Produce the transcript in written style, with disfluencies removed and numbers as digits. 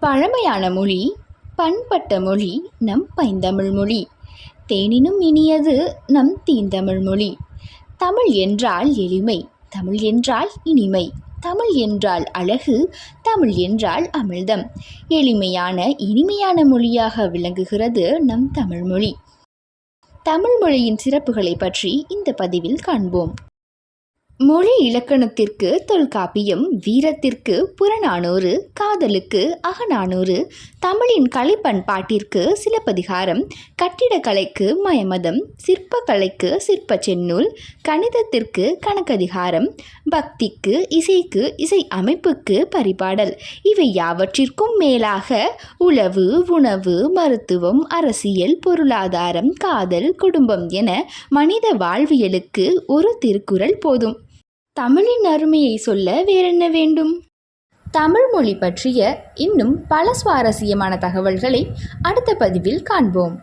பழமையான மொழி, பண்பட்ட மொழி நம் பைந்தமிழ் மொழி. தேனினும் இனியது நம் தீந்தமிழ் மொழி. தமிழ் என்றால் எளிமை, தமிழ் என்றால் இனிமை, தமிழ் என்றால் அழகு, தமிழ் என்றால் அமிழ்தம். எளிமையான இனிமையான மொழியாக விளங்குகிறது நம் தமிழ் மொழி. தமிழ் மொழியின் சிறப்புகளை பற்றி இந்த பதிவில் காண்போம். மொழி இலக்கணத்திற்கு தொல்காப்பியம், வீரத்திற்கு புறநானூறு, காதலுக்கு அகநானூறு, தமிழின் கலைப்பண்பாட்டிற்கு சிலப்பதிகாரம், கட்டிடக்கலைக்கு மயமதம், சிற்பக்கலைக்கு சிற்பச் செந்நூல், கணிதத்திற்கு கணக்கதிகாரம், பக்திக்கு இசைக்கு இசை அமைப்புக்கு பரிபாடல், இவை யாவற்றிற்கும் மேலாக உளவு, உணவு, மருத்துவம், அரசியல், பொருளாதாரம், காதல், குடும்பம் என மனித வாழ்வியலுக்கு ஒரு திருக்குறள் போதும். தமிழின் அருமையை சொல்ல வேறென்ன வேண்டும்? தமிழ் மொழி பற்றிய இன்னும் பல சுவாரஸ்யமான தகவல்களை அடுத்த பதிவில் காண்போம்.